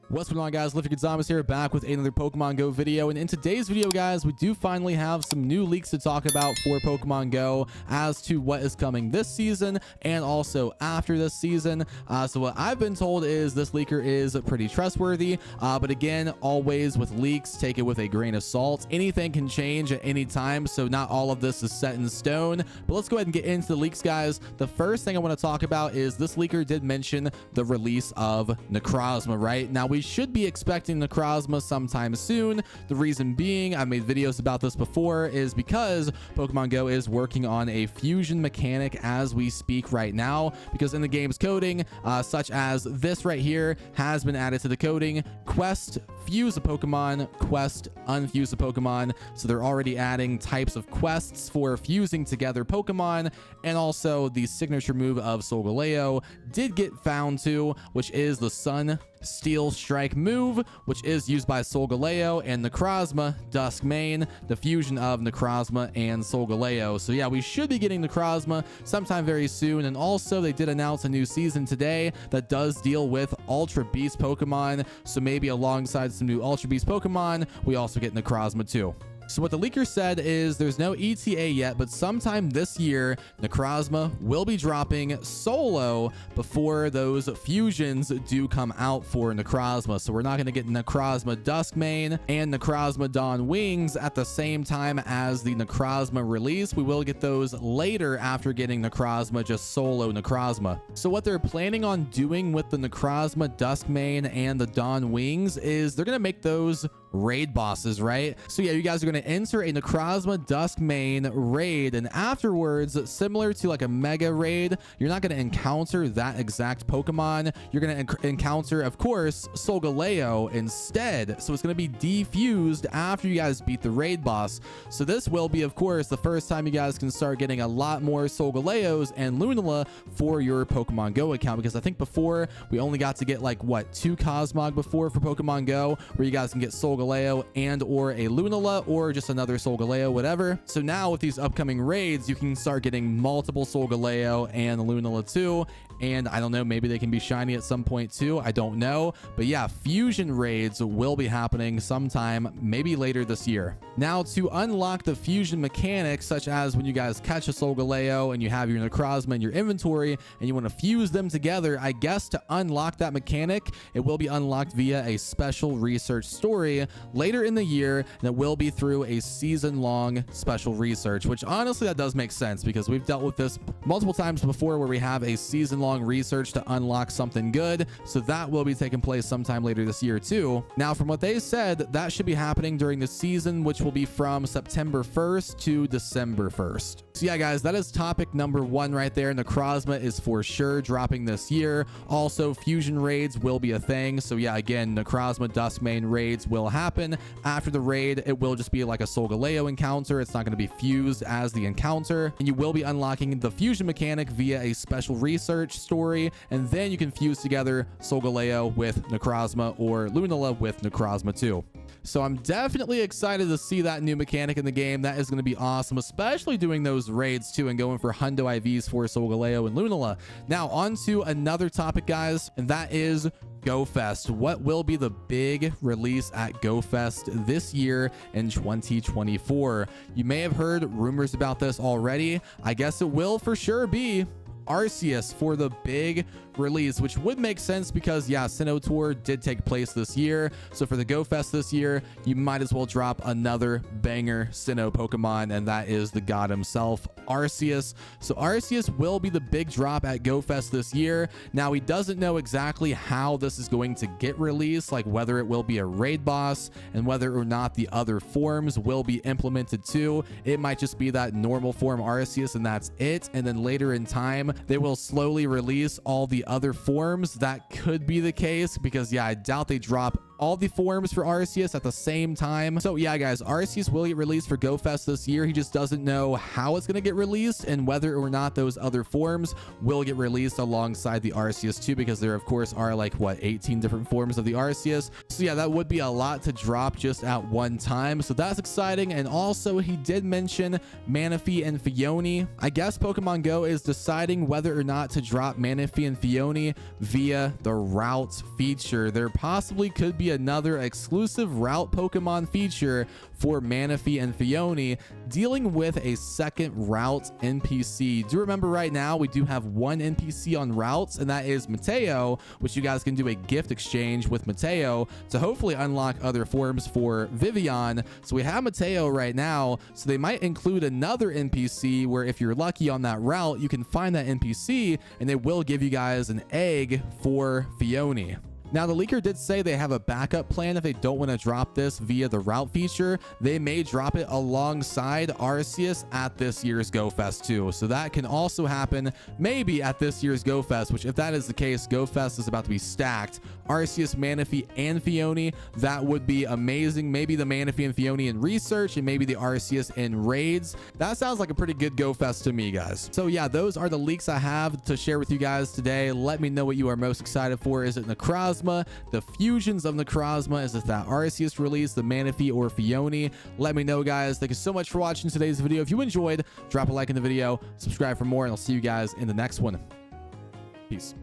What's going on, guys? Necrozma here, back with another Pokemon Go video. And in today's video, guys, we do finally have some new leaks to talk about for Pokemon Go as to what is coming this season and also after this season. So what I've been told is this leaker is pretty trustworthy, but again, always with leaks, take it with a grain of salt. Anything can change at any time, so not all of this is set in stone. But let's go ahead and get into the leaks, guys. The first thing I want to talk about is this leaker did mention the release of Necrozma, right? Now, we should be expecting Necrozma sometime soon. The reason being, I've made videos about this before, is because Pokemon Go is working on a fusion mechanic as we speak right now, because in the game's coding, such as this right here has been added to the coding: quest fuse a Pokemon, quest unfuse a Pokemon. So they're already adding types of quests for fusing together Pokemon, and also the signature move of Solgaleo did get found too, which is the Sun Steel Strike move, which is used by Solgaleo and Necrozma Duskmane, the fusion of Necrozma and Solgaleo. So yeah, we should be getting Necrozma sometime very soon. And also they did announce a new season today that does deal with Ultra Beast Pokemon. So maybe alongside some new Ultra Beast Pokemon, we also get Necrozma too. So what the leaker said is there's no ETA yet, but sometime this year, Necrozma will be dropping solo before those fusions do come out for Necrozma. So we're not going to get Necrozma Duskmane and Necrozma Dawn Wings at the same time as the Necrozma release. We will get those later after getting Necrozma, just solo Necrozma. So what they're planning on doing with the Necrozma Duskmane and the Dawn Wings is they're going to make those raid bosses, right? So yeah, you guys are going to enter a Necrozma Duskmane raid, and afterwards, similar to like a mega raid, you're not going to encounter that exact Pokemon. You're going to encounter, of course, Solgaleo instead. So it's going to be defused after you guys beat the raid boss. So this will be, of course, the first time you guys can start getting a lot more Solgaleos and Lunala for your Pokemon Go account, because I think before we only got to get like what, 2 Cosmog before for Pokemon Go, where you guys can get Solgaleo and or a Lunala or just another Solgaleo, whatever. So now with these upcoming raids, you can start getting multiple Solgaleo and Lunala too. And I don't know, maybe they can be shiny at some point too. I don't know. But yeah, fusion raids will be happening sometime, maybe later this year. Now, to unlock the fusion mechanics, such as when you guys catch a Solgaleo and you have your Necrozma in your inventory and you want to fuse them together, I guess to unlock that mechanic, it will be unlocked via a special research story later in the year, and it will be through a season-long special research, which honestly, that does make sense because we've dealt with this multiple times before where we have a season-long research to unlock something good. So that will be taking place sometime later this year too. Now, from what they said, that should be happening during the season, which will be from September 1st to December 1st. So yeah, guys, that is topic number 1 right there. Necrozma is for sure dropping this year. Also, fusion raids will be a thing. So yeah, again, Necrozma Duskmane raids will happen. After the raid, it will just be like a Solgaleo encounter. It's not going to be fused as the encounter, and you will be unlocking the fusion mechanic via a special research story, and then you can fuse together Solgaleo with Necrozma or Lunala with Necrozma too. So I'm definitely excited to see that new mechanic in the game. That is going to be awesome, especially doing those raids too and going for Hundo IVs for Solgaleo and Lunala. Now on to another topic, guys, and that is GoFest. What will be the big release at GoFest this year in 2024? You may have heard rumors about this already. I guess it will for sure be Arceus for the big release, which would make sense because yeah, Sinnoh Tour did take place this year. So for the GoFest this year, you might as well drop another banger Sinnoh Pokemon, and that is the god himself, Arceus. So Arceus will be the big drop at GoFest this year. Now, he doesn't know exactly how this is going to get released, like whether it will be a raid boss and whether or not the other forms will be implemented too. It might just be that normal form Arceus and that's it. And then later in time, they will slowly release all the other forms. That could be the case because yeah, I doubt they drop all the forms for Arceus at the same time. So yeah, guys, Arceus will get released for GoFest this year. He just doesn't know how it's going to get released and whether or not those other forms will get released alongside the Arceus too, because there of course are like what, 18 different forms of the Arceus. So yeah, that would be a lot to drop just at one time. So that's exciting. And also he did mention Manaphy and Phione. I guess Pokemon Go is deciding whether or not to drop Manaphy and Phione via the route feature. There possibly could be another exclusive route Pokemon feature for Manaphy and Phione dealing with a second route NPC. Do remember right now we do have one NPC on routes, and that is Mateo, which you guys can do a gift exchange with Mateo to hopefully unlock other forms for Vivian. So we have Mateo right now, so they might include another NPC where if you're lucky on that route, you can find that NPC and they will give you guys an egg for Phione. Now, the leaker did say they have a backup plan if they don't want to drop this via the route feature. They may drop it alongside Arceus at this year's GoFest too. So that can also happen maybe at this year's GoFest, which if that is the case, GoFest is about to be stacked. Arceus, Manaphy, and Phione, that would be amazing. Maybe the Manaphy and Phione in research and maybe the Arceus in raids. That sounds like a pretty good GoFest to me, guys. So yeah, those are the leaks I have to share with you guys today. Let me know what you are most excited for. Is it Necrozma? The fusions of Necrozma? Is it that Arceus release, the Manaphy or Phione? Let me know, guys. Thank you so much for watching today's video. If you enjoyed, drop a like in the video, subscribe for more, and I'll see you guys in the next one. Peace.